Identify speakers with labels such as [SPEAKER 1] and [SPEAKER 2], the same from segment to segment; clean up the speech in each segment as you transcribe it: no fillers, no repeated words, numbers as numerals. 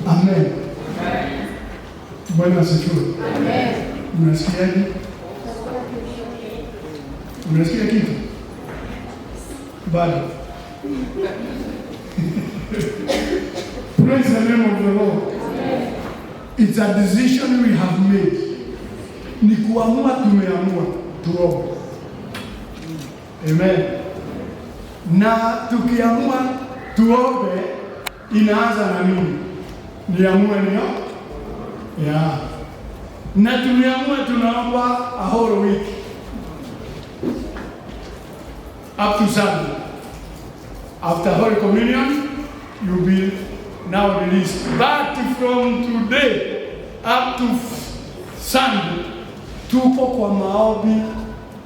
[SPEAKER 1] Amen. Bwana asifiwe.
[SPEAKER 2] Amen.
[SPEAKER 1] Unasikiaje? Unasikia kitu? Bado. Praise the name of the Lord.
[SPEAKER 2] Amen.
[SPEAKER 1] It's a decision we have made. Ni kuamua, tumeamua tuombe. Amen. Na tukiamua tuombe, inaanza na nini? Niamue nio? Yeah. Na tumeamua tunaomba a whole week. Up to Sunday. After Holy Communion, you'll be now released. But from today up to Sunday, tupo kwa maombi,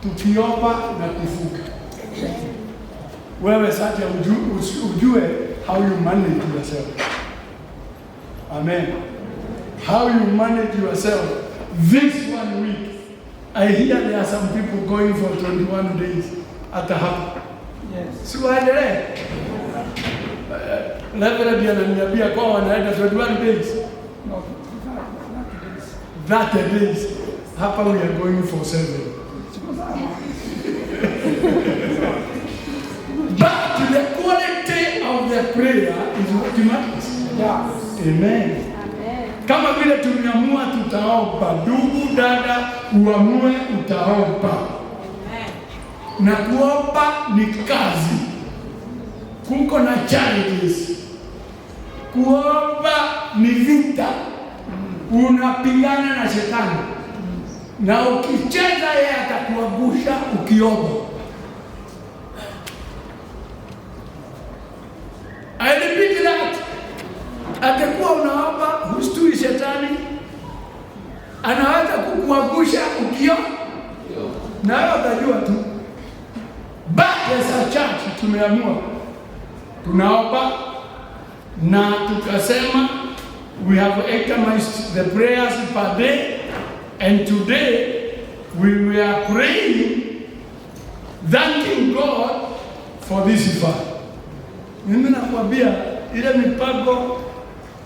[SPEAKER 1] tukiomba na kufunga. Wewe sasa ujue how you manage yourself. Amen. How you manage yourself this 1 week. I hear there are some people going for 21 days at the hub.
[SPEAKER 2] Yes.
[SPEAKER 1] Si waendelee. Reverend ananiambia kwa wanaenda 21 days.
[SPEAKER 2] No, 30 days.
[SPEAKER 1] 30 days. Hapa we are going for 7. But the quality of the prayer is what matters.
[SPEAKER 2] Yeah.
[SPEAKER 1] Amen. Kama vile tumeamua tutaomba, ndugu dada, uamue utaomba. Na kuomba ni kazi. Kuko na challenges. Kuomba ni vita. Unapigana na shetani. Na ukicheza yeye atakuangusha ukiomba. I repeat that. Atakuwa unaomba hustui shetani. Anaweza kukuangusha ukiomba. Na wewe utajua tu. But as a church tumeamua tunaomba na tukasema we have itemized the prayers per day, and today we were praying thanking God for this far. Mimi nakwambia ile mipango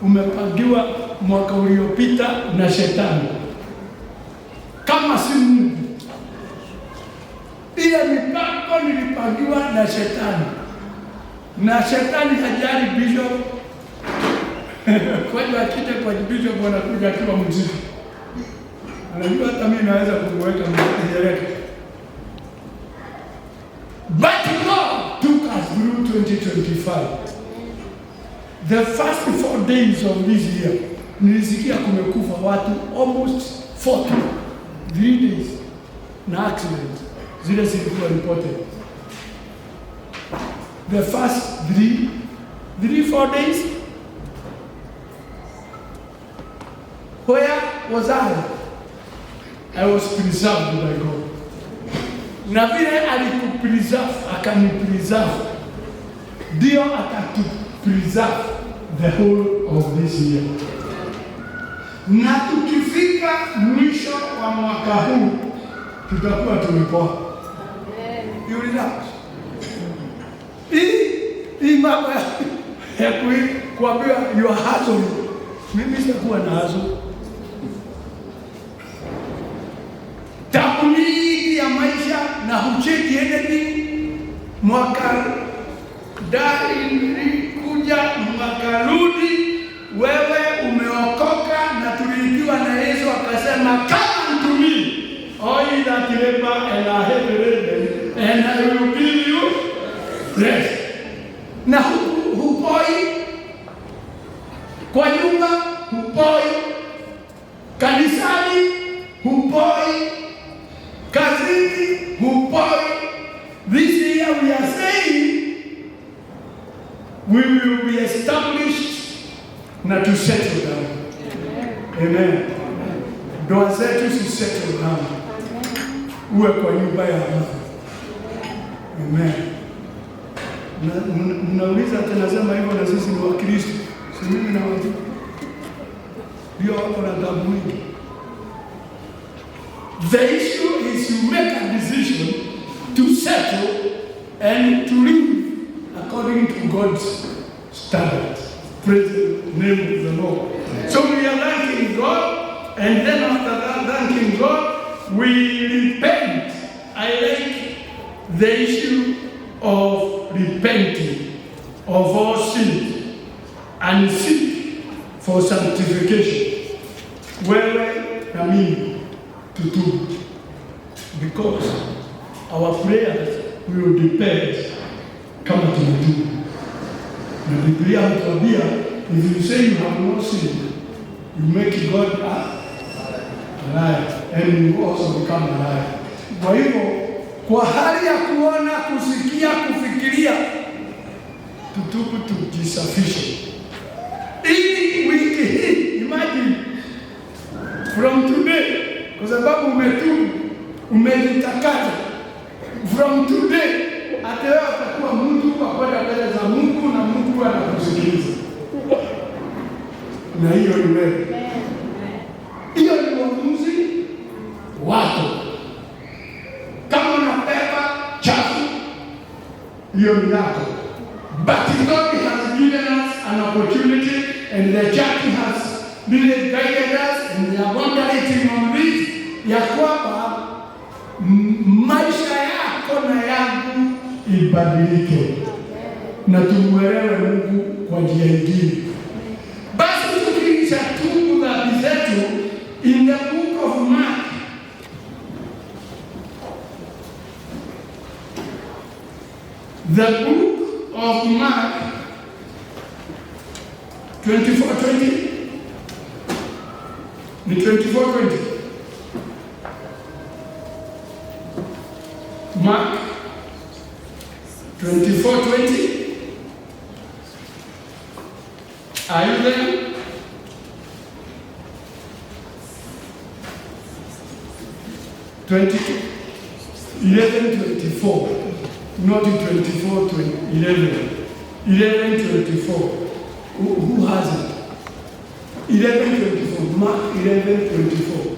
[SPEAKER 1] umepangiwa mwaka uliopita na shetani kama si Mungu. Ile mipango nilipangiwa na shetani. Na shetani hajali bishop. Kwa hiyo akija kwa bishop anakuja akiwa mzito. Anajua hata mimi naweza kumweka mjeleka. But God took us through 2025. The first 4 days of this year, nilisikia kumekufa watu almost 40. 3 days na accident. Zile zilikuwa reported. The first 4 days, where was I? I was preserved by God. Na vile alikupreserve, akanipreserve, ndio akatupreserve the whole of this year. Na tukifika mwisho wa mwaka huu, tutakuwa tumepoa. You relax. Hii mambo ya kuambiwa you are hustling. Mimi sitakuwa na hustle. Tabu mingi ya maisha na hucheki anything. Mwaka dari kuja mwaka rudi, wewe umeokoka na tuliitiwa na Yesu akasema come to me. All ye that labor and are heavy laden, and I will give you rest. Na hupoi kwa nyumba, hupoi kanisani, hupoi kazini, hupoi. This year we are saying we will be established na to settle down. Amen. Ndoa zetu si settle down. Uwe kwa nyumba ya Mungu. Amen. Mnauliza tena sema hivyo na sisi ni Wakristo. Si mimi na watu. Ndio wako na tabu nyingi. The issue is you make a decision to settle and to live according to God's standards. Praise the name of the Lord. So we are thanking God, and then after that thanking God, we repent. I like the issue of repenting of all sins and seek for sanctification. Wewe na mimi tutubu, because our prayers will depend kama tumetubu. Na Biblia inatuambia, if you say you have no sin, you make God a liar, and you also become a liar. Kwa hivyo, kwa hali ya kuona, kusikia, kufikiria, tutubu, tujisafishe. Ili wiki hii, imagine, from today, kwa sababu umetubu, umejitakata, from today, hata wewe utakuwa mtu wa kwenda mbele za Mungu na Mungu anakusikiliza. Na hiyo ni wewe. Hiyo ni uamuzi wako. Kama unabeba chafu, hiyo ni yako. But God has given us an opportunity, and the church has really guided us, and we are wondering on this, ya kwamba maisha yako na yangu ibadilike, na tumuelewe Mungu kwa njia nyingine. Basi tukishatubu dhambi zetu, in the book of Mark, the book of Mark 24:20, ni 24:20, Mark 24:20. Are you there? .24, not 11:24. Who has it? 11:24. Mark 11:24.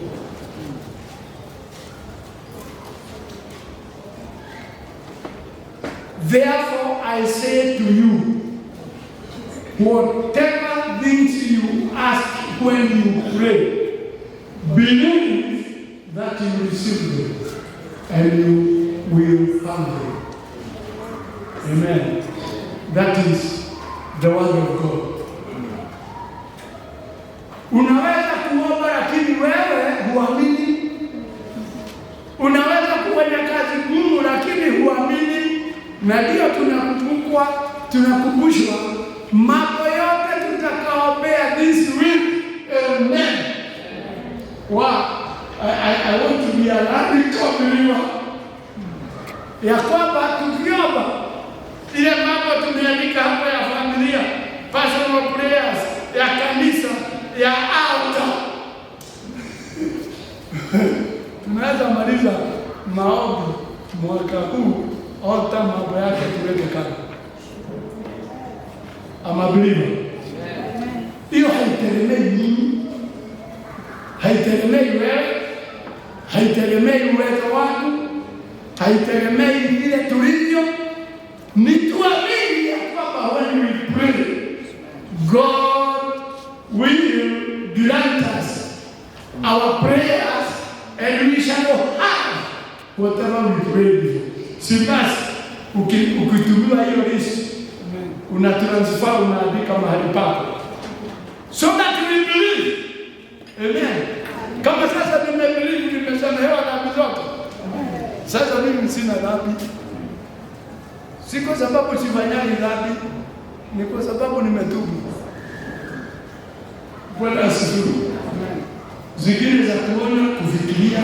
[SPEAKER 1] Therefore I say to you, whatever things you ask when you pray, believe that you receive them, and you will have them. Amen. That is the word of God. Unaweza kuomba lakini wewe huamini. Unaweza kufanya kazi ngumu lakini huamini. Na ndio tunakumbushwa mambo yote tutakaombea this week. Amen. Wow. I want to be a radical believer. Ya kwamba tukiomba ile mambo tumeandika hapo ya familia, personal prayers, ya kanisa, ya altar. Tunaweza maliza maombi mwaka huu, altar mambo yake tuweke kando. Ama believer. Hiyo haitegemei nini? Haitegemei wewe, haitegemei uwezo wako, haitegemei vile tulivyo. Ni tuamini ya kwamba when we pray, God will grant us our prayers, and we shall have whatever we pray for. Si basi ukitumiwa hiyo list, una transfer, unaandika mahali pako, so that we believe. Amen. Kama sasa nimebelieve, nimesamehewa dhambi zote. Sasa mimi sina dhambi. Si kwa sababu sifanyangi dhambi, ni kwa sababu nimetubu. Bwana asifiwe. Zingine za kuona, kufikiria,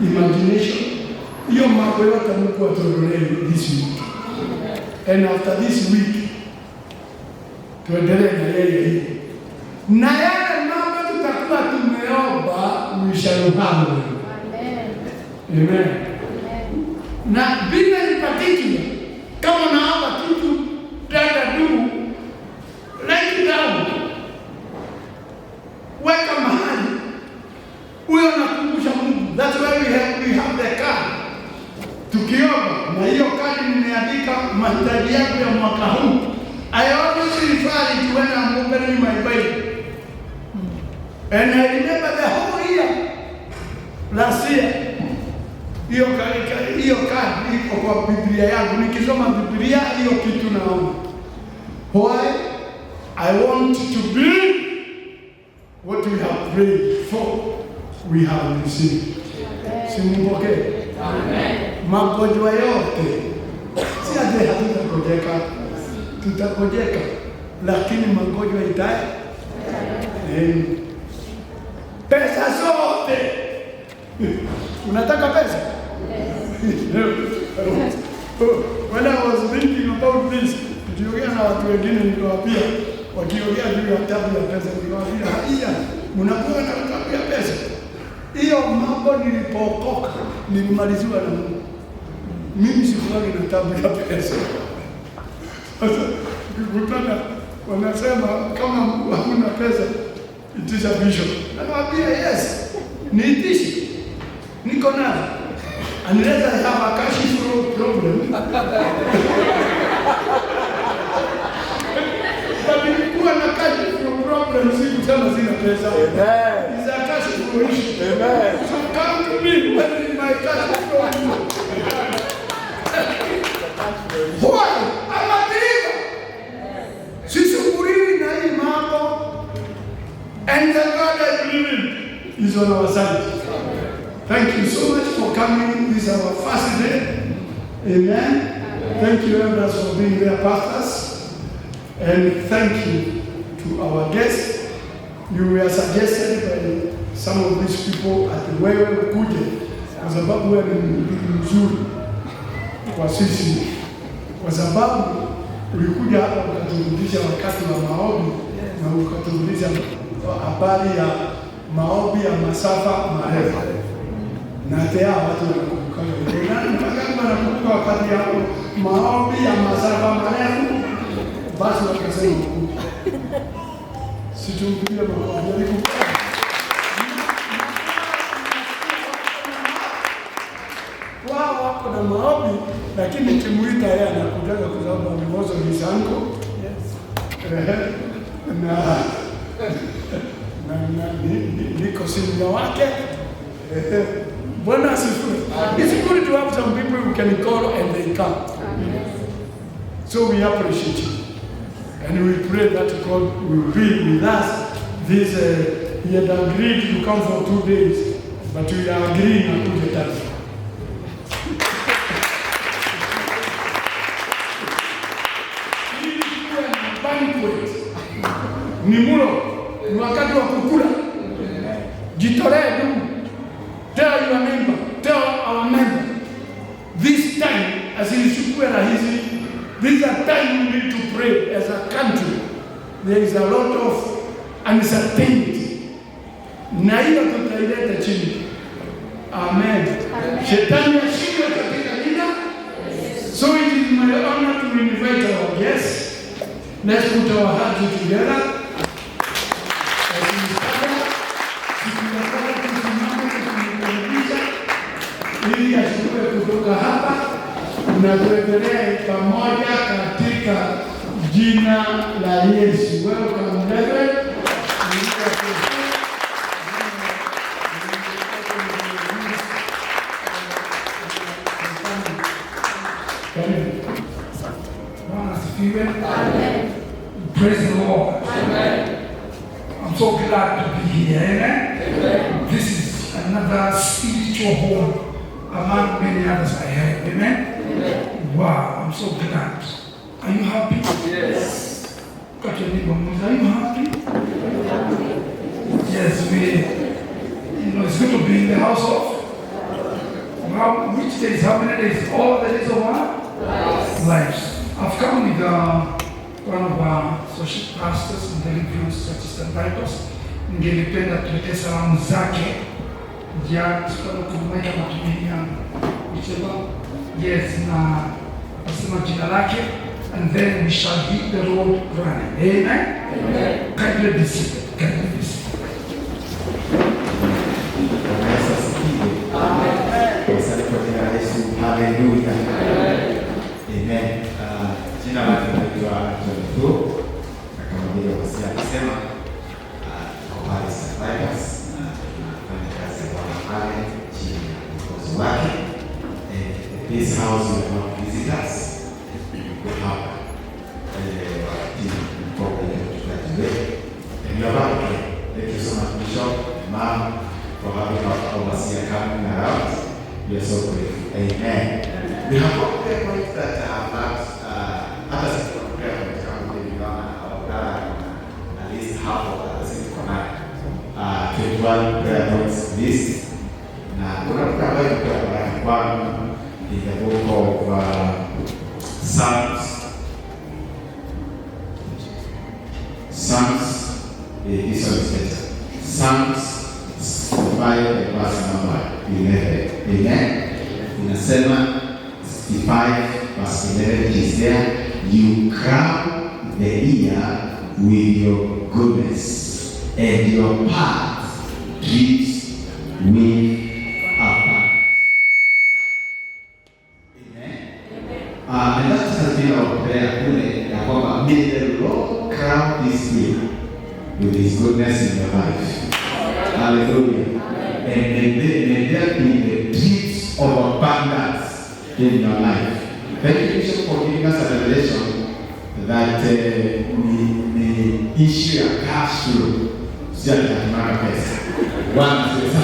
[SPEAKER 1] imagination, hiyo mambo yote Mungu atuondolee this week. And after this week, tuendelee na yeye hivi. Na yale mambo tutakuwa tumeomba, we shall have. Amen. Amen. Na bila particular, kama naomba kitu, dada do, write it down. Weka mahali. Huyo nakumbusha Mungu. That's why we have the card. Tukiomba, na hiyo kadi nimeandika mahitaji yangu ya mwaka huu. I always refer it when I'm carrying my Bible. And I remember the whole year, last year, hiyo kadi iko kwa Biblia yangu. Nikisoma Biblia hiyo kitu naona. Why? I want to be what we have prayed for, we have received. Simpokee. Amen. Magonjwa yote si aje hatutagojeka, tutagojeka, lakini magonjwa itae. Pesa zote. Unataka pesa? When I was thinking about this, nikiongea na watu wengine niliwaambia, wakiongea juu ya tabu ya pesa, niliwaambia haya, mnakuwa na tabu ya pesa. Hiyo mambo nilipookoka, nilimaliziwa na Mungu. Mimi sikuwa na tabu ya pesa. Sasa ukikutana wanasema kama hakuna pesa itisha bishop. Nawaambia yes, niitishe. Niko nazo. Unless I have a cash flow problem. But nilikuwa na cash flow problem, sikusema sina pesa. Amen. It's a cash flow issue. Amen. So come to me when my cash flow issue. Why? I'm a believer. Sishughuliki na hii mambo. And the God I believe in is on our side. Thank you so much for coming. This is our first day. Amen. Thank you, elders, for being there, pastors. And thank you to our guests. You were suggested by some of these people at the wewe kuje kwa sababu wewe ni mzuri kwa sisi, kwa sababu ulikuja hapa ukatufundisha wakati wa maombi na ukatufundisha habari ya maombi ya masafa marefu. Na tena watu wanakumbuka. Mpaka wanakumbuka wakati ya maombi ya masafa marefu. Basi wakasema situmpigie maombi. Wao wako na maombi, lakini kimuita yeye anakuja kwa sababu ameoza misango. Yes. Niko senior wake. Bwana asifiwe. It's good to have some people who can call and they come. So we appreciate you. And we pray that God will be with us. He had agreed to come for 2 days, but we are agreeing to the time. Ni mulo, ni wakati wa kukula. Jitolee ndugu. Tell your member, tell our member. This time, as ilishukue rahisi, this is a time we need to pray as a country. There is a lot of uncertainty. Na hiyo tutaileta chini. Amen. Shetani ashindwe katika jina. So it is my honor to invite our guests. Let's put our hearts together. Ili ashukue kutoka hapa na tuendelee pamoja katika jina la Yesu. Welcome, Reverend.
[SPEAKER 2] Amen. Praise the Lord. Amen. I'm so glad to be here. Amen. Amen. This is another spiritual home among many others I have. Amen. Amen. Wow, I'm so glad. Are you happy? Yes. Are you happy? Yes, it's good to be in the house of. Which days? How many days? All the days of our lives. I've come with one of our social pastors in the Influence Churches and Bibles. Ningelipenda tuletee salamu zake ya kumweka matumaini yangu. Yes, na nasema jina lake, and then we shall hit the road running. Amen? Amen. Kindly be seated. Kindly be seated.
[SPEAKER 3] Hallelujah. Amen. Jina lake linaitwa John Doe. ajili ya wasia kusema kwa pale survivors tunafanya kazi ya Bwana pale chini ya uongozi wake. This house will not visit us. We have wakati mkopo yetu today. And you are back again. Thank you so much, Bishop, Mom, for having our overseer coming around. We are so grateful. Amen. We have one prayer point that have not, others have got prayer point coming in at least half of us in Kona. 21 prayer points list. Now, we're going to pray one in the book of Psalms. This one is better. Psalms 5 and verse number 11. Amen. Inasema 65 verse 11 is there. You crown the year with your goodness, and your path drips with abundance. And that has been our prayer kule ya kwamba may the Lord crown this year with His goodness in your life. Hallelujah. And may there be the drips of abundance in your life. Thank you, Bishop, for giving us a revelation that the issue of cash flow sio tunatumana pesa. Bwana sasa.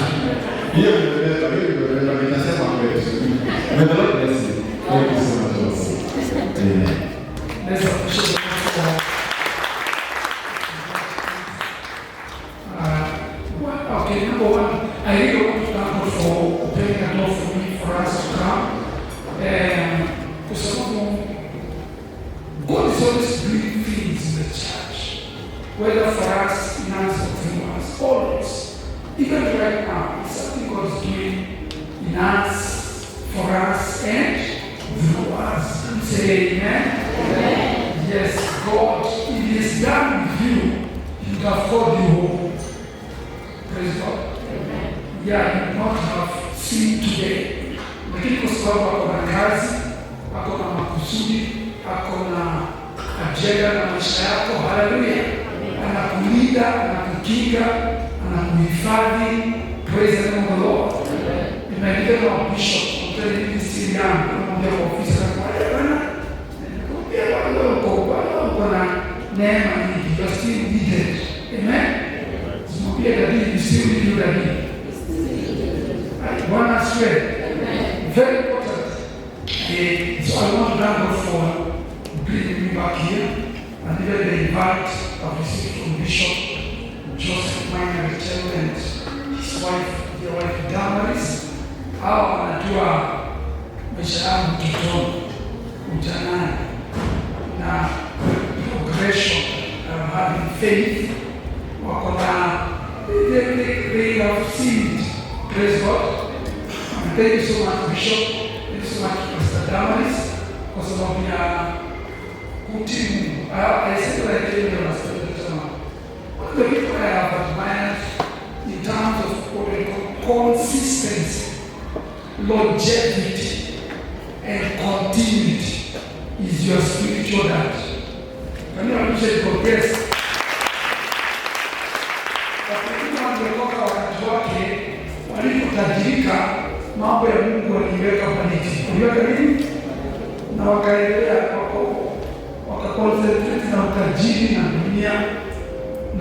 [SPEAKER 3] Hiyo ndio nitasema kweli. May the Lord bless you. Thank you so much. Amen.
[SPEAKER 2] Let's appreciate okay, number one, I really want to thank for opening a door for me, for us to come. For some of God is always doing things in the church, whether for us, in us, or through us, always. Even right now, it's something God is doing in us, for us, and through us. Say amen. Amen. Yes, God, it is done with you. He can afford you home. Praise God. Amen. Yeah, you not have seen today. Lakini kwa sababu ako na kazi, ako na makusudi, ako na ajenda na maisha yako. Haleluya. Anakulinda, anakukinga, anakuhifadhi. Praise the name of the Lord. Nimeandika kwa Bishop, mtende hivi siri yangu, namwambia kwa ofisi na kwa bwana. Nikamwambia bwana uko na neema nyingi, you are still needed. Amen. Simwambia dadii, you still need you dadii. Bwana asifiwe. Very important. So I want to thank God for bringing me back here. And even the invite I've received from Bishop Joseph Minor and his wife, their wife Damaris. Hao wanajua maisha yangu kitoni, ujanani, na progression, having faith. Wako na they have seen it. Praise God. Thank you so much, Bishop. Thank you so much, Pastor Damaris, kwa sababu ya kutimu. I said what I tell you last time. One of the people I have admired in terms of what we call consistency, longevity, and continuity is your spiritual dad. Can you appreciate progress? Wakati wametoka wakati wake walipotajirika, mambo ya Mungu waliweka paniki. Uliweka nini? Na wakaendelea wakaconcentrate na utajiri na dunia.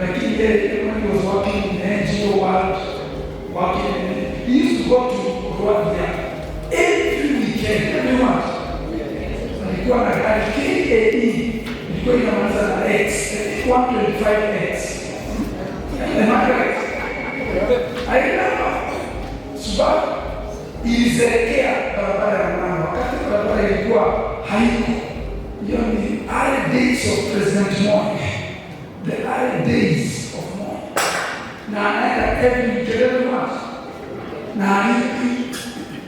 [SPEAKER 2] Lakini yeye when he was working in the NGO world, he used to go to Rwanda every weekend. Everyone. Alikuwa na gari KAE, ilikuwa inamaliza na X, 125X. I remember sababu ilizelekea barabara ya Mwanza. Wakati barabara ilikuwa haiko, hiyo ni early days of President Moi, the early days of Moi. Na anaenda every weekend na alipi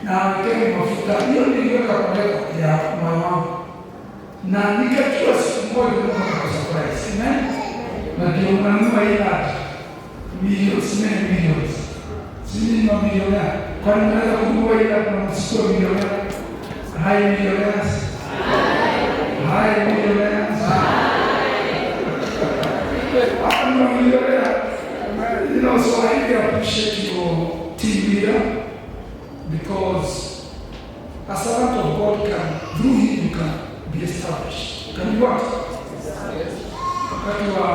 [SPEAKER 2] na alikewa mafuta. Hiyo niliweka kwa leko ya moyo wangu, na nikajua siku moja Mungu kwa surprise. Amen. Na ndio mnanua ila millions. Sisi ni mamilionea. Kwani unaweza kununua ila kuna msiko milionea? Hai milionea. Hai milionea. You know, so I really appreciate your team leader because a servant of God can, through him, you can be established. Can you what? Wakati wa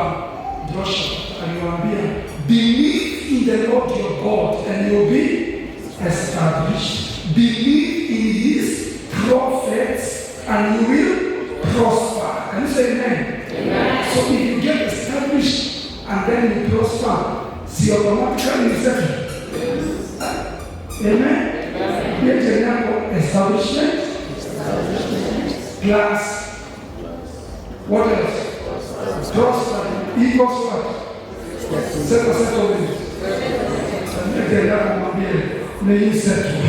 [SPEAKER 2] Joshua aliwaambia, believe in the Lord your God and you'll be established. Believe in his prophets and you will prosper. Can you say amen? Amen. So if you get established and then you prosper, see automatically you settle. Amen? Amen. Establishment. Plus, what else? Prosper equals what? Settlement. May you settle.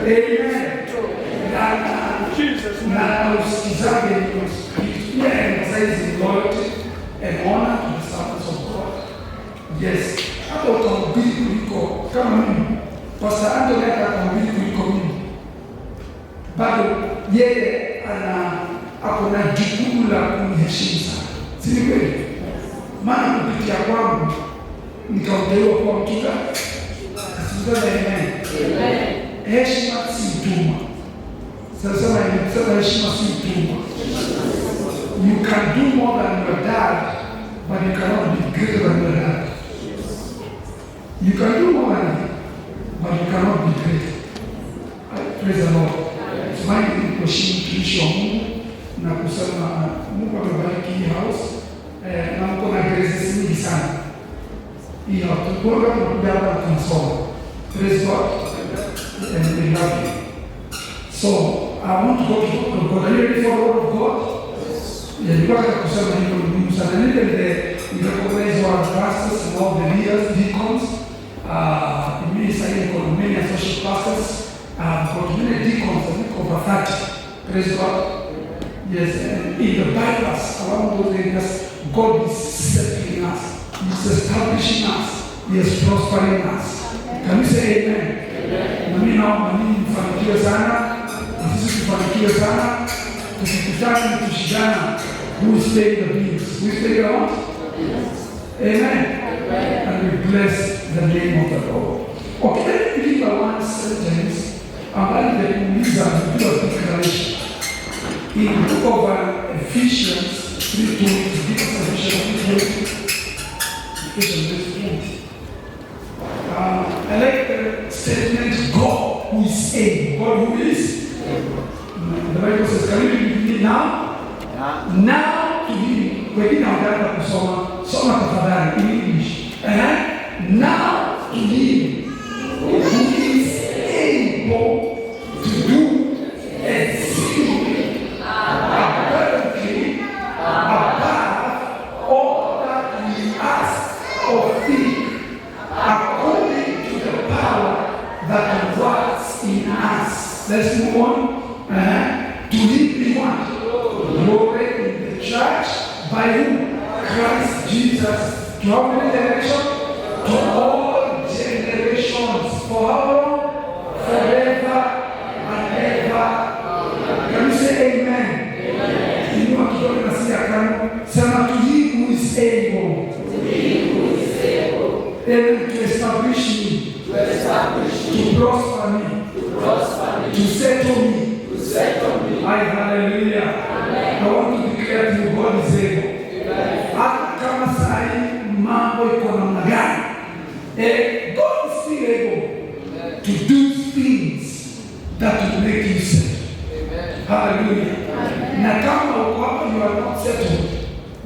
[SPEAKER 2] Amen. Now, emphasizing loyalty and honor to the servants of God. Yes. Hata utahubiri kuliko kama mimi. Pastor Anthony atahubiri kuliko mimi. Bado yeye ako na jukumu la kuniheshimu sana. Si ni kweli? Maana kupitia kwangu nikauteuwa kuwa mchungaji. Asante amen. Heshima si utumwa. Sasa heshima si utumwa. You can do more than your dad, but you cannot be greater than your dad. You can do more than him, but you cannot be greater. Praise the Lord. Tumaini ni kuheshimu mtumishi wa Mungu na kusema Mungu amebariki hii house na mko na graces nyingi sana. Hiyo tukuona tunakuja hapa tunasoma. Praise God. And we love you. So I want to go to God. Are you ready for the word of God? Nilikuwa kusema hivyo muhimu sana. We recognize our pastors and all the leaders, deacons. In ministry, I've got many associate pastors. I've got many deacons, I think over 30. Praise God. Yes, and in the bypass, around those areas, God is settling us. He's establishing us. He is prospering us. Can you say amen? Na mimi naomba ninyi mfanikiwe sana. Na sisi tufanikiwe sana. Tukikutana tushindana. Who is paying the bills? Who is paying the what? Amen. And we bless the name of the Lord. Okay, let me give one sentence about the Uliza to do a declaration. In the book of Ephesians 3:20, I like the statement, God who is able. God who is able. The Bible says, can you read it now? Now to be, wengine wanataka kusoma, soma tafadhali in English. Now to be who is able to do exceedingly abundantly above all that we ask or think, according to the power that works in us. Let's move on. To him be what? Glory in the church by whom? Christ Jesus. To how many generations? To all generations. For how long? Forever and ever. Can you say amen? Amen. You know what you're going to say? Say to him who is able. To him who is able. Able to establish me. To establish me. To prosper me. To prosper me. To settle me. Hallelujah. Amen. I want to declare to you, God is able. Hata kama sahi mambo iko namna gani, God is still able to do things that will make you settle. Hallelujah. Na kama uko hapa you are not settled,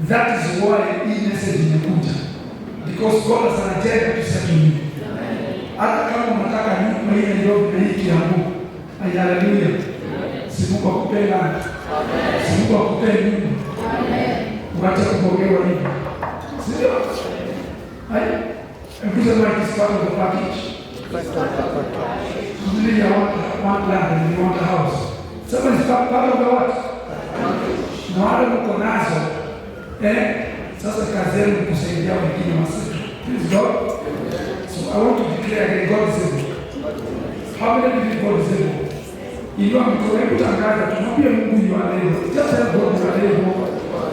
[SPEAKER 2] that is why hii message imekuja. Because God has an agenda to settle you. Hata kama unataka nyumba hii ndio na hiki ya Mungu. Hallelujah. Si Mungu akupenda. Amen. Si Mungu akupenda nyumba. Amen. Wacha kupokewa hivi. Sio? Hai? Everything like is part of the package. Really, I want land and you want a house. Someone is part of the what? Na wale mko nazo. Sasa kazi yenu kusaidia wengine wasitu. Please God. So I want to declare that God is able. How many believe God is able? Inua mikono yako tangaza, tumwambie Mungu you are able. Just tell God you are able.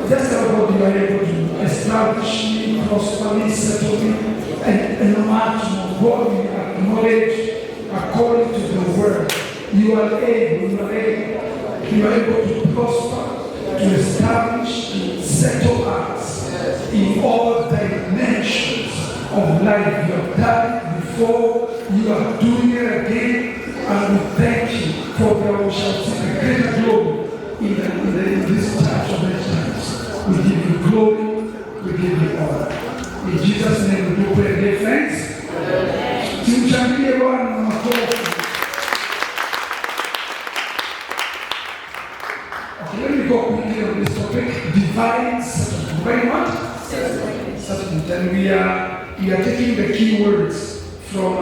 [SPEAKER 2] Just tell God you are able to establish knowledge according to the word. You are able to prosper, to establish, to settle us in all dimensions of life. You have done it before, you are doing it again, and we thank you for that we shall see the greater glory in this church of the times. We give you glory, we give you honor. In Jesus' name we do pray, dear friends. Tumshangilie Bwana na makofi. Okay, let me go quickly on this topic, divine settlement. Very much? Settlement. And we are taking the key words from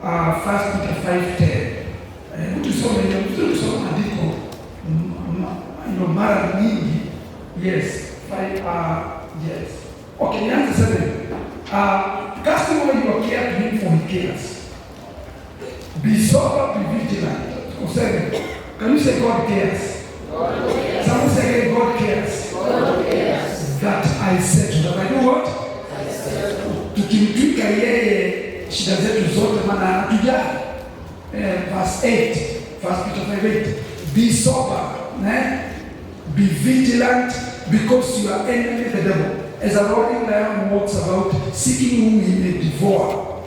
[SPEAKER 2] 1 Peter 5:10. Tusome andiko mara nyingi. Yes. 5 yes. Okay, nianze sasa. Casting all your care to him for he cares. Be sober, be vigilant. Can you say God cares? God cares. Someone say again, God cares. God cares. That I said to them. I do what? I said to them. Tukimtwika yeye shida zetu zote maana anatujali. Verse 8, 1 Peter 5:8. Be sober, be vigilant, because you are enemy the devil. As a roaring lion walks about, seeking whom he may devour.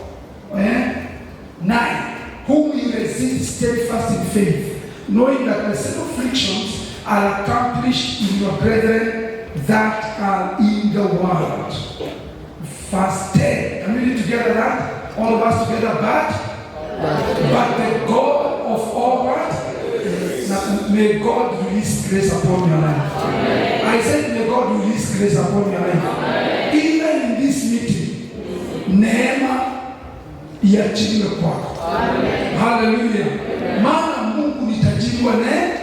[SPEAKER 2] 9. Whom you resist steadfast in faith, knowing that the same afflictions are accomplished in your brethren that are in the world. Verse 10. Can we read together that? All of us together, but the God of all what? May God release grace upon your life. Amen. I said, may God release grace upon your life. Amen. Even in this meeting, neema iachiliwe kwako. Hallelujah. Maana Mungu ni tajiri wa neema.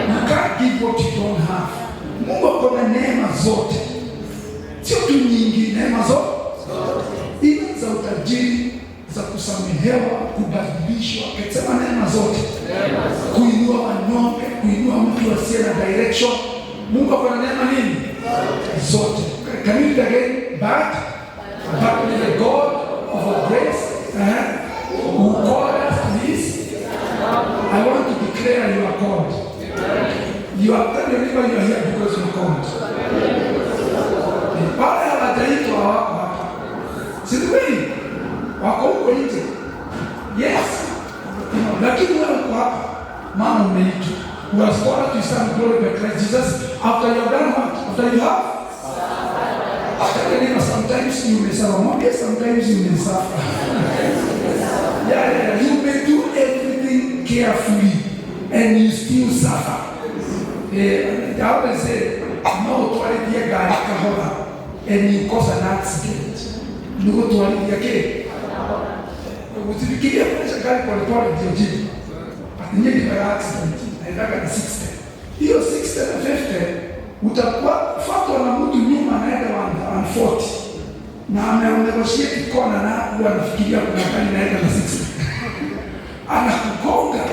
[SPEAKER 2] You can't give what you don't have. Mungu ako na neema zote, sio tu nyingi, neema zote. Even za utajiri, za kusamehewa, kubadilishwa, akisema neema zote. Kuinua wanyonge, kuinua mtu asiye na direction. Mungu ako na neema nini? Zote. Can you read again? But the God of our grace, who called us to this, I want to declare you are called. You are telling me you are here because you are called. Wale hawataitwa wako hapa. Si kweli? Wako huko nje. Yes. Lakini wewe uko hapa, maana umeitwa. You are called to stand glory by Christ Jesus after you have done what? After you have? Sometimes you may suffer, sometimes you may suffer. Yeah. You may do everything carefully and you still suffer. I always say, no, to already gari kahora and you cause an accident. You go to already again. Usifikiria kuendesha gari polepole ndio jibu. Atinye kwa accident, naendaga na 60. Hiyo 60 na 50 utakuwa kufuatwa na mtu nyuma anaenda 140. Na amenegotiate kona na huwa anafikiria kuna gari naenda na 60. Anakugonga.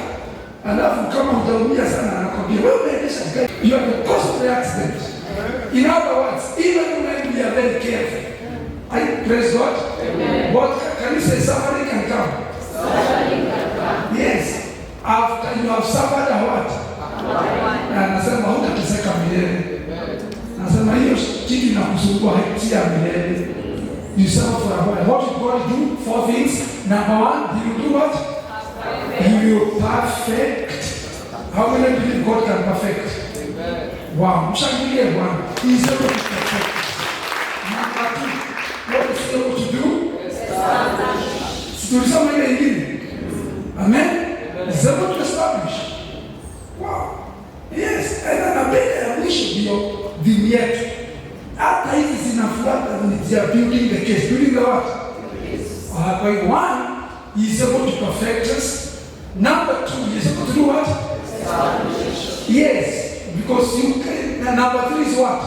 [SPEAKER 2] Alafu kama utaumia sana anakwambia wewe unaendesha gari. You are the cause of the accident. In other words, even when we are very careful, I praise God. Amen. What can you say? Suffering can come. Suffering can come. Yes. After you have suffered a what? Anasema hutateseka milele. Anasema hiyo kitu inakusumbua haitia milele. You suffer for a while. What did God do? 4 things. Number 1, He will do what? He will perfect. How many believe God can perfect? Wow. Mshangilie Bwana. He is able to perfect. Number 2. What is he able to do? Tulisoma ile ingine. Amen. He's able to establish. Wow. Yes. And anapenda ya mwisho ndio vignette. Hata hizi zinafuata they are building the case. Building the what? Kwa hivyo 1, he is able to perfect us. Number 2, he is able to do what? Yes. Because you can. Number 3 is what?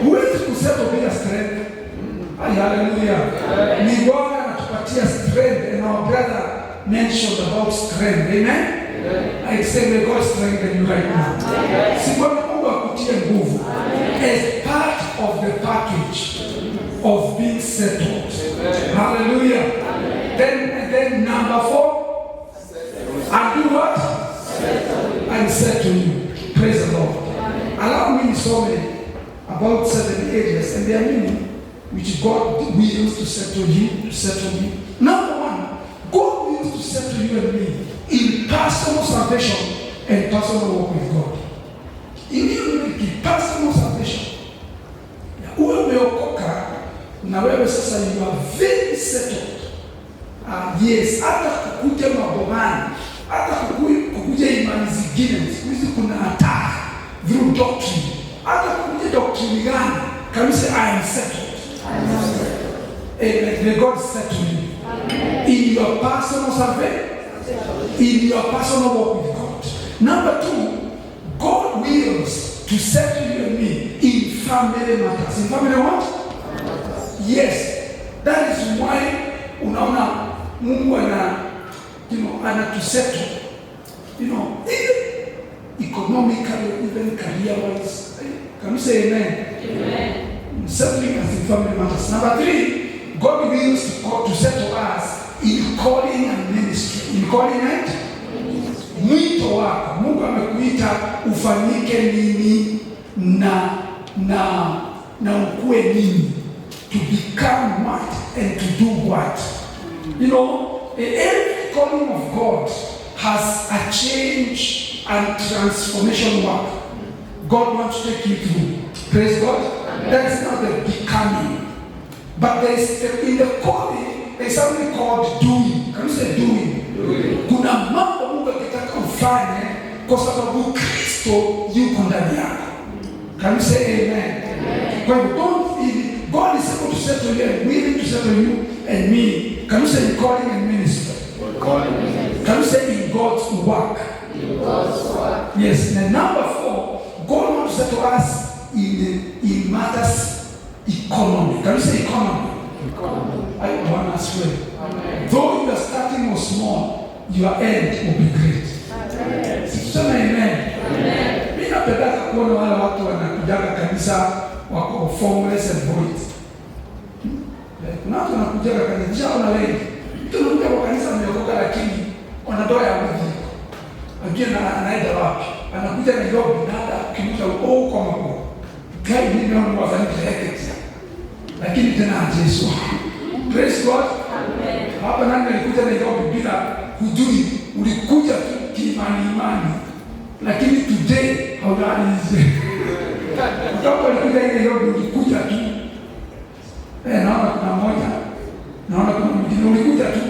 [SPEAKER 2] Huwezi kusettle bila strength. Hallelujah. Ni Bwana anatupatia strength, and our brother mentioned about strength. Amen. I say may God strengthen you right now. Si Bwana Mungu akutie nguvu as part of the package of being settled. Hallelujah. Then Number 4, and do what? And settle you. Praise the Lord. Allow me to say about 7 areas, and their meaning, which God wills to settle you, Number 1, God wills to settle you and me in personal salvation and personal walk with God. In personal salvation. Uwe umeokoka na wewe sasa you are very settled. Yes, hata kukuja mabomani, hata kukuja imani zingine, siku hizi kuna hatari through doctrine. Hata kukuja doctrine gani, can you say I am settled? And may God settle you in your personal salvation, in your personal walk with God. Number 2, God wills to settle you and me in family matters. In family what? Yes. That is why unaona Mungu ana to settle. Even economically, even career-wise. Can you say amen? Amen. Settling us in family matters. Number 3, God wills to settle us in calling and ministry. In calling and mwito wako. Mungu amekuita ufanyike nini na ukue nini. To become what and to do what. Every calling of God has a change and transformation work God wants to take you through. Praise God. Amen. That is not the becoming. But there is, in the calling, there is something called doing. Can you say doing? Kuna mambo Mungu akitaka ufanye kwa sababu Kristo yuko ndani yako. Can you say amen? Amen. When don't feel God is able to settle you and willing to settle you and me. Can you say in calling and ministry? Can you say in God's work? In God's work. Yes. And number 4, God wants to settle us in matters economy. Can you say economy? I want to swear. Though you are starting small, your end will be great. Amen. Mimi napenda kuona wale watu wanakujaga kanisa wako formless and void. Kuna watu wanakujaga kanisa wana wengi. Tunakuja kwa kanisa mmeokoka lakini wanadoa ya mji. Wengine anaenda wapi? Anakuja na job dada kimuta kwa mako. Kai ni ndio wafanyika yake. Lakini tena Yesu. Praise God. Amen. Hapa nani alikuja na job bila kujui, ulikuja tu kiimani. Lakini today haudani hizi. Kama alikuja ile job ulikuja tu. Naona kuna moja. Naona kuna mwingine ulikuja tu.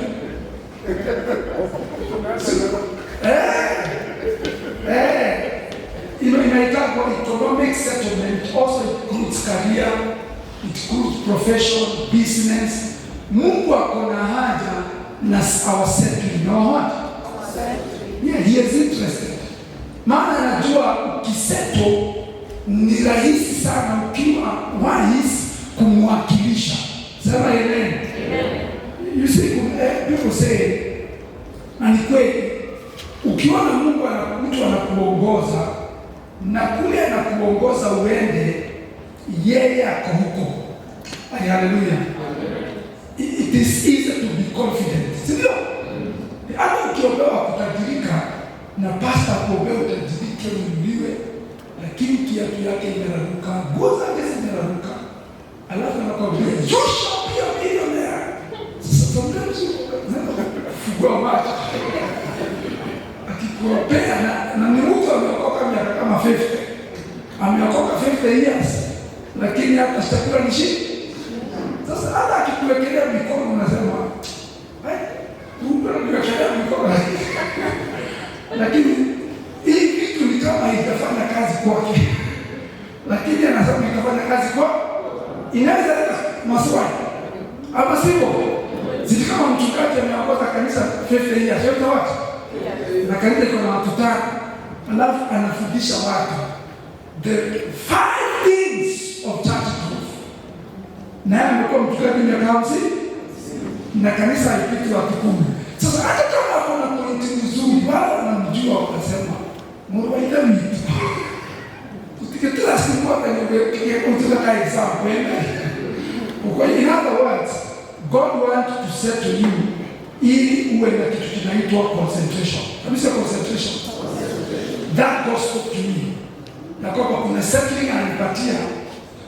[SPEAKER 2] Inaitwa economic settlement, also includes career, it includes profession, business. Mungu akona haja na our settling. You know what? Yeah, he is interested. Maana anajua ukiseto ni rahisi sana ukiwa wise kumwakilisha. Sema amen. You see, people say, na ni kweli, ukiona Mungu mtu anakuongoza na kule anakuongoza uende, yeye ako huko. Hallelujah. It is easy to be confident. Sio? Hata ukiobewa kutajirika na pasta kuobewa utajirike uliwe, lakini kiatu yake imeraruka, nguo zake zimeraruka. Alafu anakwambia, you shall be a millionaire. Sometimes fugua macho. Akikuopea na ni mtu ameokoka miaka kama 50. Ameokoka 50 years. Lakini hata chakula ni shida. Sasa hata akikuwekelea mikono unasema, Mungu ananiwekelea mikono. Lakini hii kitu ni kama haitafanya kazi kwake. Lakini anasema itafanya kazi kwa inaweza maswali. Ama sivyo? Sisi kama mchungaji ameongoza kanisa 50 years, yote watu. Na kanisa iko na watu 5. Alafu anafundisha watu the 5 things of church growth. Na amekuwa mchungaji miaka 50 na kanisa alipita watu 10. Sasa hata kama kuna pointi nzuri, wale wanamjua wakasema, Mungu aidami. Kila siku kwa example. In other words, God wants to settle you ili uwe na kitu kinaitwa concentration. Kabisa concentration. That God spoke to me. Na kwamba kuna settling anipatia,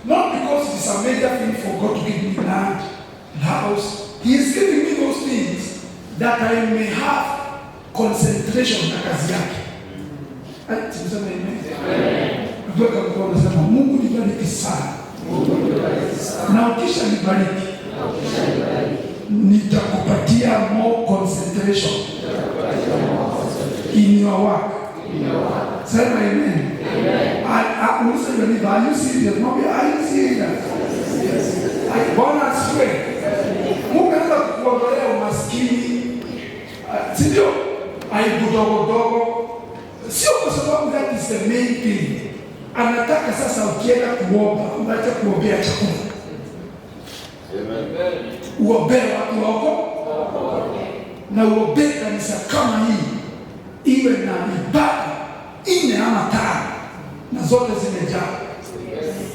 [SPEAKER 2] not because it's a major thing for God to give me land, house. He is giving me those things that I may have concentration na kazi yake. Tuseme amen. Kutoka kwa nasema Mungu nibariki sana. Na ukisha nibariki, nitakupatia more concentration in your work. Say amen. I say you are you serious? Maybe are you serious? Yes. Bwana asifiwe. Mungu anaweza kukuondolea umaskini. Sio aibu dogo. Sio kwa sababu that is the main thing. Anataka sasa ukienda kuomba, unaacha kuombea chakula. Amen. Uombee watu wako. Na uombee kanisa kama hii iwe na ibada 4 ama 5 na zote zimejaa.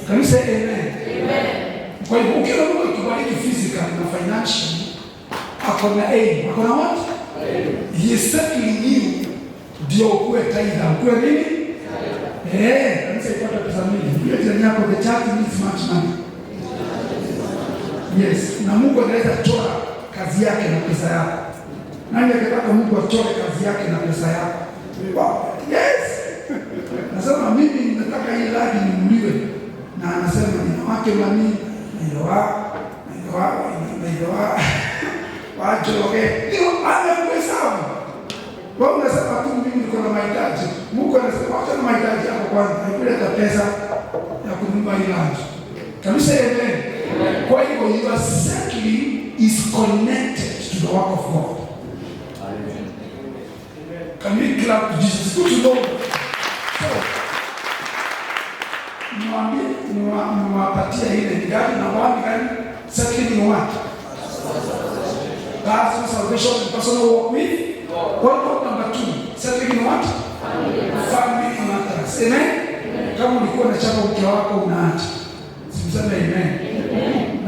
[SPEAKER 2] Kanisa amen. Kwa hivyo ukiona Mungu akubariki physical na financial, akona aim, akona what? He is settling you ndio ukuwe taida, ukuwe nini? Kanisa ipata pesa mingi. Yule jirani yako, the church needs much money. Yes, na Mungu anaweza chora kazi yake na pesa yako. Nani anataka Mungu achore kazi yake na pesa yako? Yes. Nasema mimi nataka hii lagi nimuliwe. Na anasema nina wake mami, naidoa. Wajoge. Ndio anakuhesabu. Wewe unasema tu mimi niko na mahitaji. Mungu anasema acha na mahitaji yako kwanza. Nipeleka pesa ya kununua hii lagi. Kabisa amen. Kwa hivyo your settling is connected to the work of God. Amen. Can we clap to Jesus? Good to know. So, niwapatia ile ni gani na wapi gani? Settling in what? Personal salvation and personal walk with. What about number 2? Settling in what? Family matters. Amen? Kama ulikuwa na chapa mke wako unaacha. Simseme amen.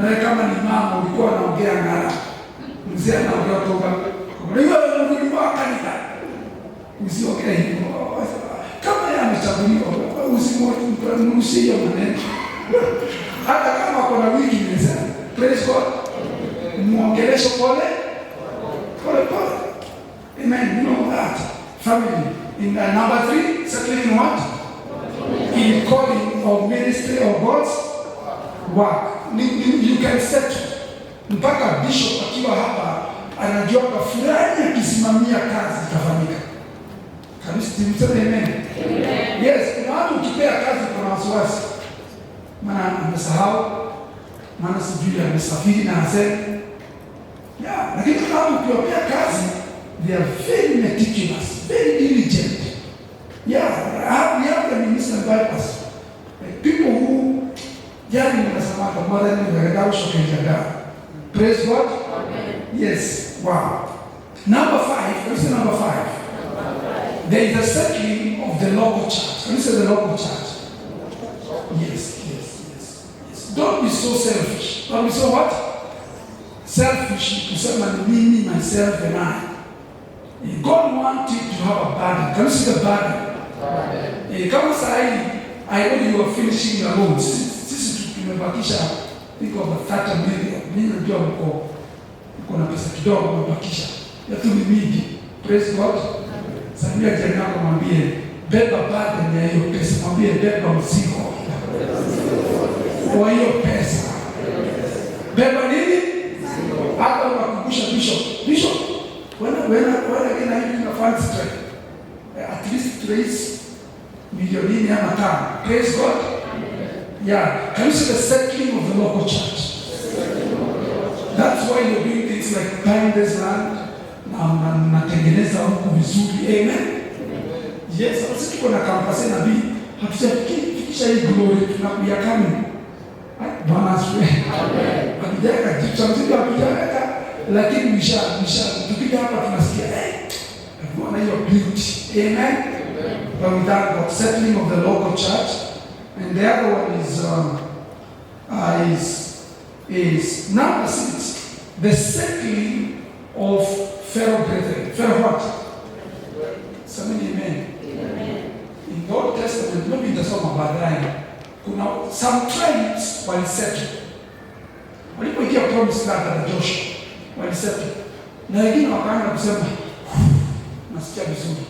[SPEAKER 2] Na kama ni mama ulikuwa unaongea ngara. Mzee anaongea toka. Wewe unajua kanisa. Usiongee hivyo. Kama yeye amechaguliwa, usimruhusie maneno. Hata kama kuna weakness, praise God. Muongeleshe pole. Amen. You know that. Family. In number 3, settling in what? In calling of ministry of God's work. You can settle. Mpaka bishop akiwa hapa anajua kwa fulani akisimamia kazi itafanyika. Kanisa tumseme amen. Yes, kuna watu ukipea kazi kuna wasiwasi. Maana amesahau, maana sijui amesafiri na asema. Lakini kuna watu ukiwapea kazi, they are very meticulous, very diligent. We have the minister bypass. People who jari mnasamaka mara ni regalo shokenjaga. Praise God. Amen. Yes. Wow. Number 5. What is number 5? There is a settling of the local church. What is the local church? Yes. Don't be so selfish. Don't be so what? Selfish. Kusema ni mimi, myself and I. God wants you to have a burden. Can you see the burden? Kama sahi, I know you are finishing your loans. Sisi tumebakisha think of 30 million. Mimi najua mko na pesa kidogo mmebakisha. Yetu ni mingi. Praise God. Samia jirani yako mwambie beba burden ya hiyo pesa. Mwambie beba mzigo kwa hiyo pesa. Beba nini? Hata unakumbusha Bishop. When again I do a fund strike, at least raise million ama 5. Praise God. Yeah. Can you see the settling of the local church? That's why you're doing things like buying this land. Natengeneza huku vizuri. Amen. Yes, sisi tuko na kampasi na bii. Hatujafikisha hii glory tunakuja kama. Bwana asifiwe. Amen. Akijaka jitamzidi akijaka lakini misha tukija hapa tunasikia tunaona hiyo beauty. Amen. But we thank God, settling of the local church. And the other one is number 6, the settling of fellow brethren. Fellow what? Somebody amen. In the Old Testament, maybe nitasoma baadaye, kuna some tribes walisettle. Walipoingia promised land na Joshua, walisettle. Na wengine wakaanza kusema, nasikia vizuri.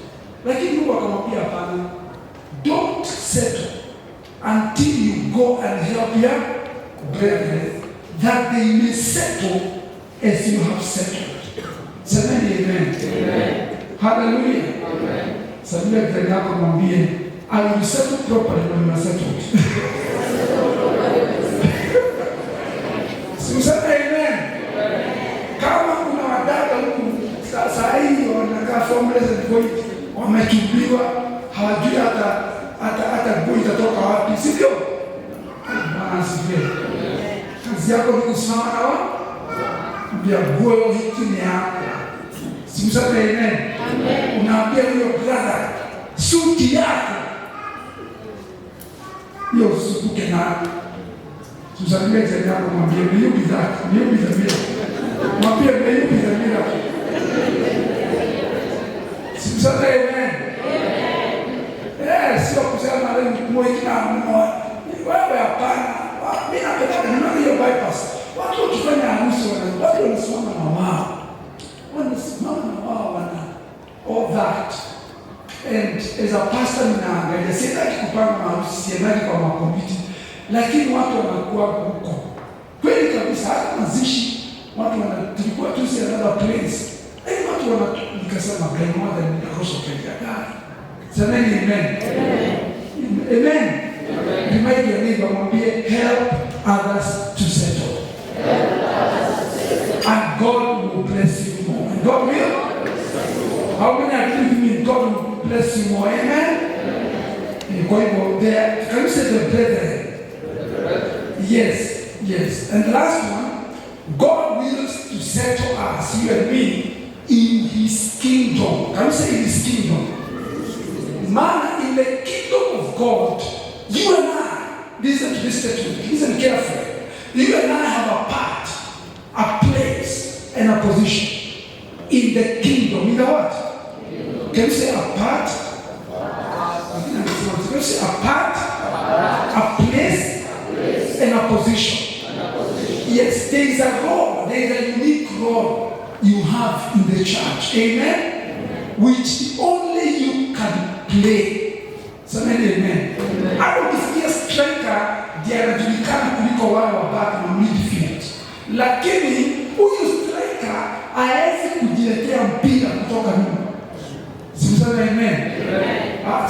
[SPEAKER 2] Lakini Mungu akamwambia hapana, don't settle until you go and help your brethren, that they may settle as you have settled. Semeni amen. Hallelujah. Sabia jirani yako mwambie, I will settle properly when you are settled. Useme amen. Kama kuna wadada huku saa hii wanakaa formless and void, wamechukuliwa, hawajui hata gui itatoka wapi, sivyo? Bwana asifiwe. Kazi yako ni kusimama na wao, mbia guo hiki ni yako. Useme amen. Unaambia huyo brother, suti yako hiyo usukuke na tusalimie jirani yako, mwambie meyubi that, meyubi the miracle. Mwambie meyubi the miracle. Simsana amen. Sio kusema leo mwekina wewe hapana. Mimi napenda nini hiyo bypass. Watu wakifanya harusi watu wanasimama na wao. Wanasimama na wao wana all that. And as a pastor ninaangalia, sitaki kupanga maharusi, siendaki kwa makomiti, lakini watu wanakuwa huko. Kweli kabisa, hata mazishi, watu tulikuwa tu si another place. Watu nikasema, grandmother nikakosa kuingia gari. Semeni amen. Amen. Remind your neighbor, mwambie, help others to settle. And God will bless you more. And God will. How many are you with me? God will bless you more. Amen. Kwa hivyo, can you say the brethren? Yes. And the last one, God wills to settle us, you and me, in His kingdom. Can you say in His kingdom? Man, in the kingdom of God, you and I, listen to this statement, listen carefully. You and I have a part, a place, and a position in the kingdom. In the what? Can you say a part? Can you say a part, a place, and a position? Yes, there is a role, there is a unique role you have in the church. Amen? Which only you can play. So many amen. I don't think striker ndiye anajulikana kuliko wale wa back na midfield. Lakini huyu striker hawezi kujiletea mpira kutoka nyuma. Simsana amen.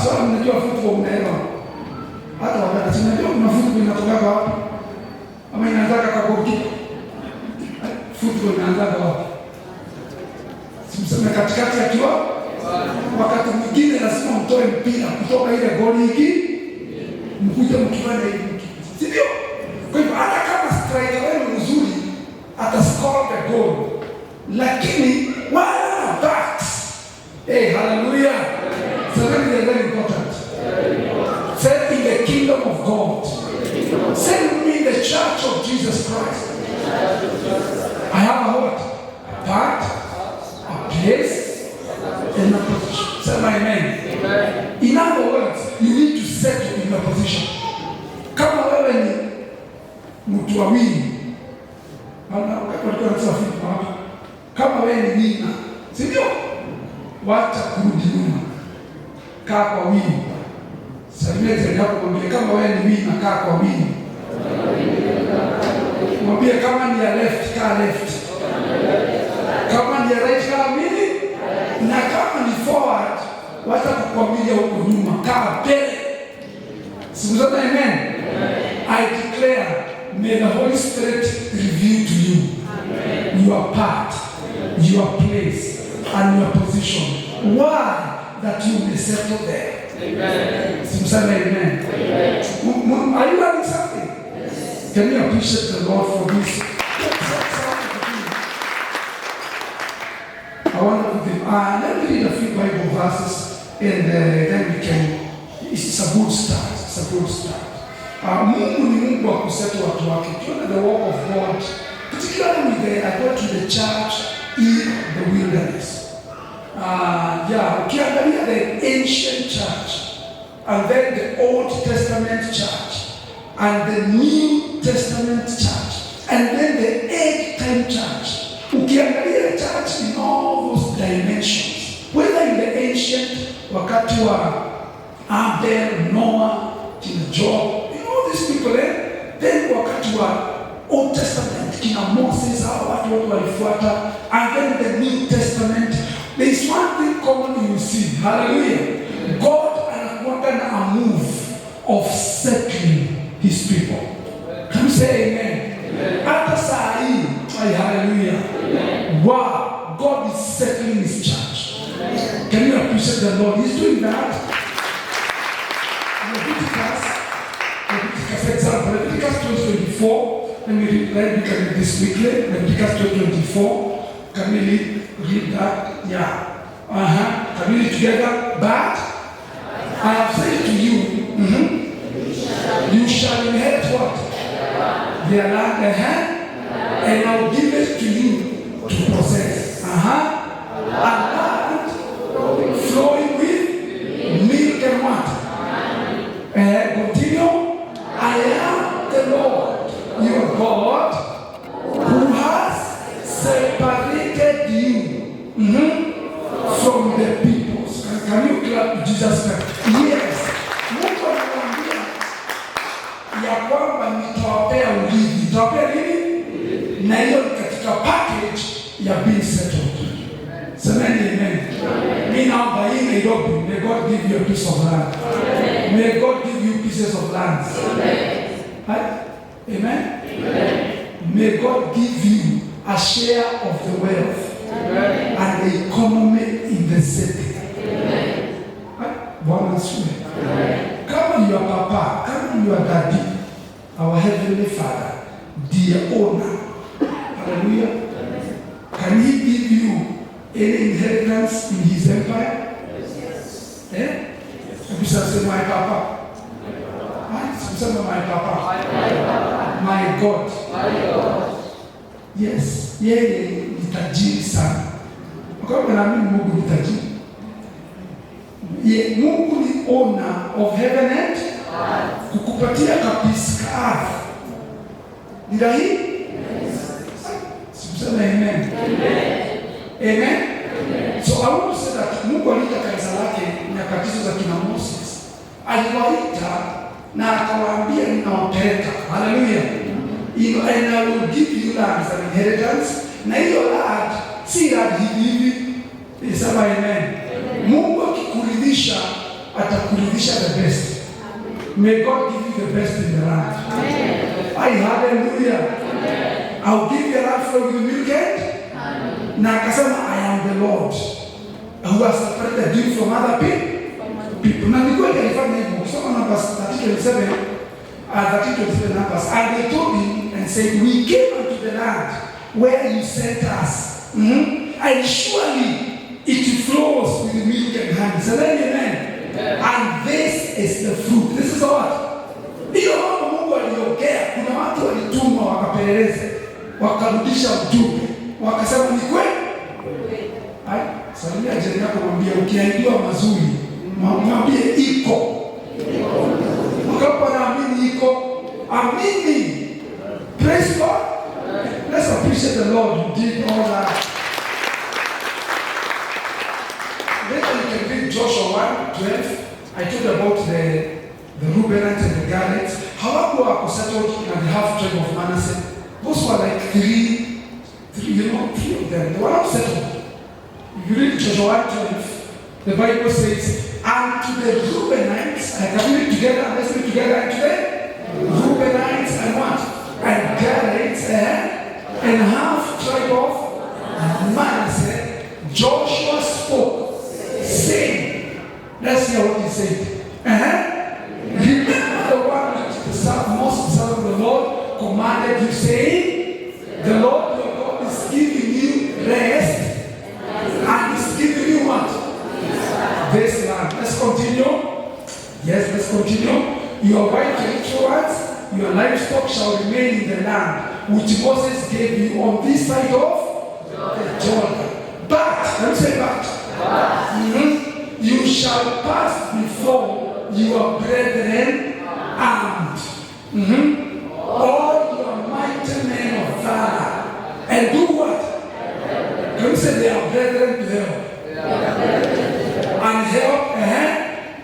[SPEAKER 2] So mnajua football unaelewa. Hata wakati tunajua kuna football inatoka wapi? Ama inaanza kwa goalkeeper. Football inaanza wapi? Simsana katikati ya kiwanja. Wakati mwingine lazima mtoe mpira kutoka ile goli hiki mkuja mkifanya hivi. Sivyo? Kwa hivyo hata kama striker wewe mzuri atascore the goal. Lakini wala backs. Hallelujah. So that is very important. Set in the kingdom of God. Send me in the church of Jesus Christ. I have a what? A part, a place, and a position. Say my amen. In other words, you need to settle in your position. Kama wewe ni mtu wa wini, kama wewe ni wina, sivyo? Wacha kurudi nyuma, kaa kwa wini. Salimia jirani yako, mwambie kama wewe ni wina, kaa kwa wini. Mwambie kama ni ya left, kaa left. Kama ni ya right, kaa mili. Na kama ni forward, wacha kukwambia huko nyuma, kaa mbele. Siku zote amen. I declare, may the Holy Spirit reveal to you your part, your place, and your position. Why? That you may settle there. Amen. Are you learning something? Yes. Can you appreciate the Lord for this? I want to give, let me read a few Bible verses and then we can, it's a good start. It's a good start. Mungu ni Mungu wa kusetu watu wake. Tuone the work of God. Particularly with I go to the church in the wilderness. Ukiangalia the ancient church and then the Old Testament church and the New Testament church and then the end time church. Ukiangalia church in all those dimensions, whether in the ancient, wakati wa Abel, Noah, kina Job, all these people, then wakati wa Old Testament, kina Moses, watu walifuata, and then the New Testament, there is one thing common you see. Hallelujah. God anakuanga na a move of settling his people. Can you say amen? Hata saa hii, hallelujah. Amen. Wow, God is settling his church. Amen. Can you appreciate the Lord? He's doing that. Leviticus example, Leviticus 24. Let me read this quickly. Leviticus 24. Can we read that? Yeah. Can we read together? But I have said to you, you shall inherit what? Their land, and I will give it to you to possess. A land flowing with milk and what? Continue. I am the Lord, your God, who has separated you from the peoples. Can you clap Jesus Christ? Yes. Mungu anakuambia ya kwamba nitawapea urithi. Nitawapea nini? Na hiyo katika package ya being settled. Semeni amen. Mimi naomba hii Nairobi, may God give you a piece of land. May God give you pieces of land. Amen. May God give you a share of the wealth and the economy in the city. Bwana asifiwe. Kama your papa, kama your daddy, our heavenly Father, dear owner, hallelujah, can he give you any inheritance in his empire? Yes. You say my papa. My papa. My God. Yes. Yeye ni tajiri sana. Kwa naamini Mungu ni tajiri. Mungu ni owner of heaven and earth. Kukupatia kabisa ardhi. Ni rahisi? Sema amen. Amen. So I want to say that Mungu alita kanisa lake nyakati za kina Moses. Aliwaita na akawaambia ninawapeleka. Hallelujah. And I will give you land as an inheritance. Na hiyo land si land hivi. Sema amen. Mungu akikuridhisha atakuridhisha the best. May God give you the best in the land. Amen. Hallelujah. Amen. I'll give you a land for you milk. Na akasema I am the Lord who has separated you from other people. Na nilikuwa nilifanya hivyo. Kusoma Numbers 37, 37 Numbers. And they told him and said, we came unto the land where you sent us. And surely it flows with milk and honey. So amen. And this is the fruit. This is what? Hiyo mambo Mungu aliongea. Kuna watu walitumwa wakapeleleza, wakarudisha ujumbe. Wakasema ni kweli. Salimia jirani yako, mwambie ukiahidiwa mazuri, mwambie iko. Wakapa naamini iko. Amini. Praise God. Let's appreciate the Lord who did all that. Later you can read Joshua 1:12. I told about the Reubenites and the Gadites. How were settled in the half tribe of Manasseh? Those were like three of them. They were not settled. If you read Joshua 1:12, the Bible says, and to the Reubenites, I can read together, let's read together, and today, Reubenites and what? And Gadites and half tribe of Manasseh, Joshua spoke, saying, let's hear what he said. Remember the one which the most son of the Lord commanded you, saying, the Lord your God is giving you rest and is giving you what? This land. Let's continue. Yes, let's continue. Your wife and children, your livestock shall remain in the land which Moses gave you on this side of the Jordan. But, let me say but. You shall pass before your brethren armed. All your mighty men of valor. And do what? Let me say they are brethren to help. And help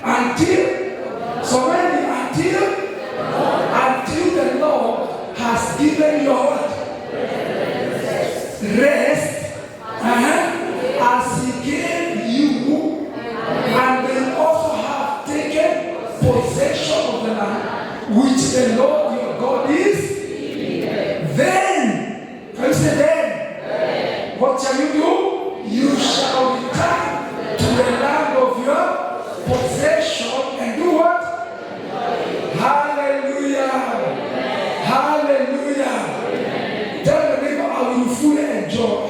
[SPEAKER 2] until, so when until the Lord has given your what? Rest, as He gave you, and they also have taken possession of the land, which the Lord your God is. Then, can you say then? What shall you do? You shall return to the land of your possession and do what? Hallelujah! Hallelujah! Tell the neighbor, I will fully enjoy.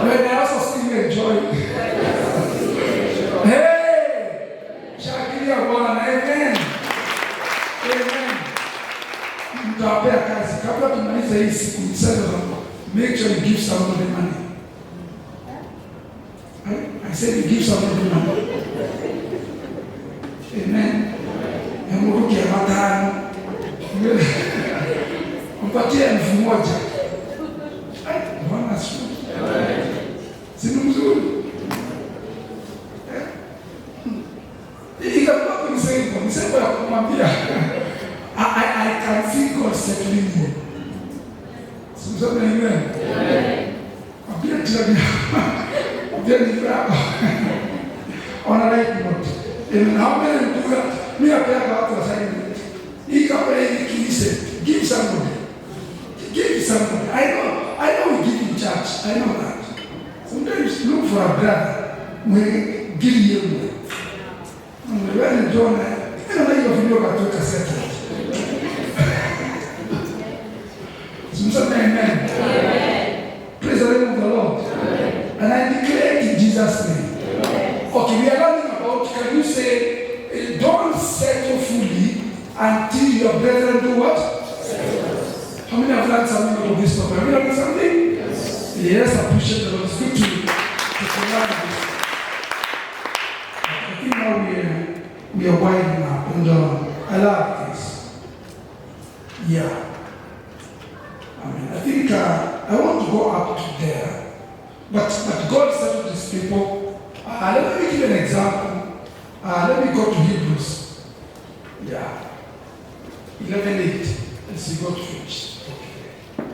[SPEAKER 2] When I also still enjoy. Hey! Shakiria Bwana, amen. Amen. Mtawapea kazi. Kabla tumaliza hii siku, make sure you give somebody money. I said you give somebody money. Amen. Mungu kia matano. Mpatie 1,000. Bwana asifiwe. Sinu mzuri. Ikakuwa kunisema ya kumwambia I can see God settling you. Sasa amen. Abia tirabia. Abia nifraba. On a light note. And how many do that? Me appear about to assignment. He can play the give somebody. Give somebody. I know we give in church. I know that. Sometimes look for a brother. We give you. When John, I don't know if you know about to settle. Amen. Praise the name of the Lord. And I declare in Jesus' name. Okay, we are learning about, can you say, don't settle fully until your brethren do what? How many have learned something about this topic? Have you learned something? Yes, I appreciate the Lord. It's good to learn this. I think now we are winding up, and I love this. Yeah. I think I want to go up to there, but God said to these people, let me give an example. Let me go to Hebrews. Yeah. 11:8. Let's see, go to finish. Okay.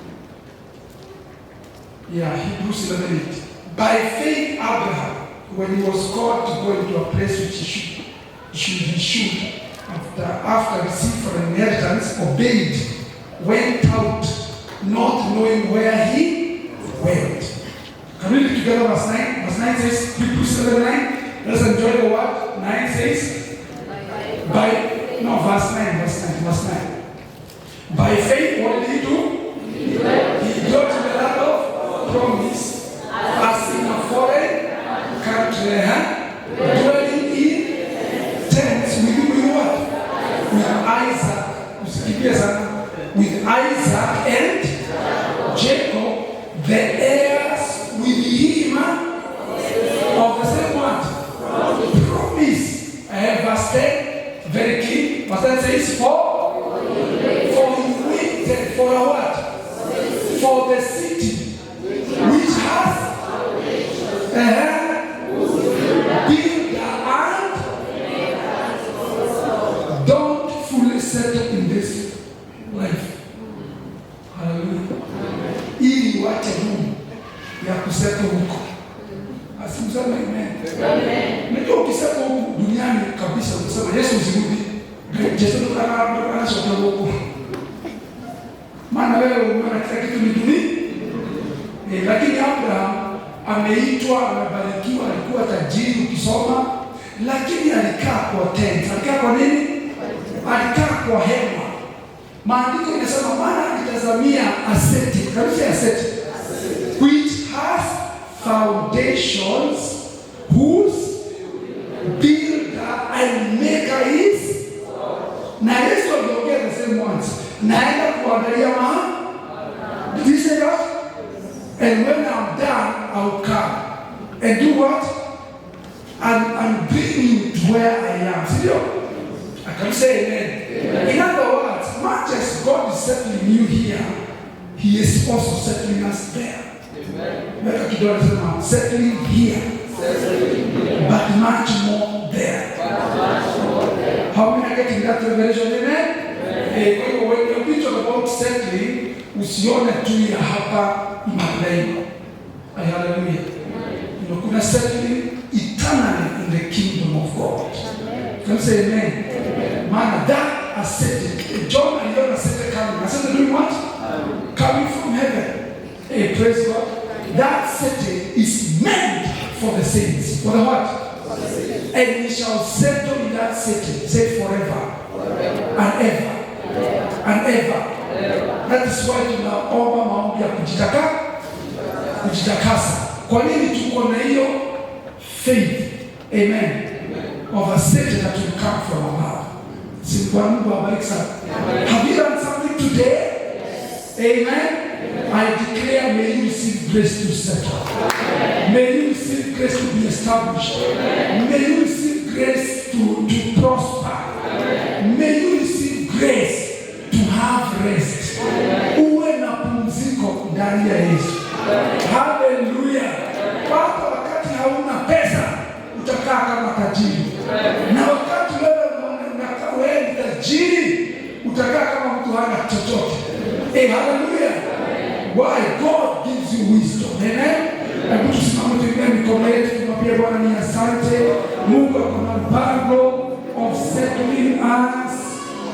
[SPEAKER 2] Yeah, Hebrews 11:8. By faith, Abraham, when he was called to go into a place which he should, after receiving for an inheritance, obeyed, went out, not knowing where he went. Can we read together verse 9? Verse 9 says, Hebrews 11:9. Let's enjoy the word. 9 says, verse 9. By faith, what did he do? He got to the land of promise, as in a foreign country, dwelling in tents with what? With Isaac and Jacob, the heirs with him of the same what? Promise. Verse 10, very key. Verse 10 says, for he waited for a what? For the city which has built and don't fully settle in this life. Hallelujah. Ili wache Mungu ya kusettle huko. Asimsema amen. Ndio ukisema huko duniani kabisa ukisema Yesu usirudi. Yesu ndo anashoka huko. Maana wewe umeona kila kitu ni dunia. Lakini Abraham ameitwa, amebarikiwa, alikuwa tajiri ukisoma, lakini alikaa kwa tent. Alikaa kwa nini? Alikaa kwa hema. Maandiko yanasema maana alitazamia aseti, kabisa aseti, which has foundations, whose builder and maker is. Na Yesu aliongea the same ones. Naenda kuangalia Did he say that? And when I'm done, I'll come and do what? And bring you to where I am. See you? I can say amen. In other words, much as God is settling you here, He is also settling us there. Settling here, but much more there. How many are getting that revelation? Amen? When you preach about settling, usione tu ya hapa maneno. Hallelujah. Kuna settling eternally in the kingdom of God. Can you say amen? Man, that is settled. John and John are settled coming. I said, doing what? Coming from heaven. Hey, praise God. That setting is meant for the saints. For the what? And we shall settle in that setting. Say forever. And ever. And ever. That is why tunaomba maombi ya kujitakasa. Kwa nini tuko na hiyo faith? Amen. Of a setting that will come from above. Mungu awabariki sana. Have you done something today? Amen. I declare, may you receive grace to settle. May you receive grace to be established. May you receive grace to prosper. May you receive grace to have rest. Uwe na pumziko ndani ya Yesu. Hallelujah. Wakati hauna pesa, utakaa kama tajiri. Na wakati wewe ni tajiri, utakaa kama mtu hana chochote. Hallelujah. Why? God gives you wisdom. Amen. Hebu tusimame tuinue mikono yetu tumwambie Bwana ni asante. Mungu akona mpango of settling us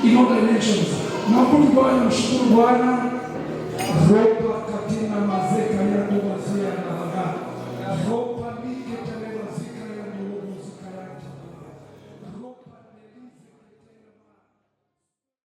[SPEAKER 2] in all dimensions. Mwabudu Bwana, mshukuru Bwana.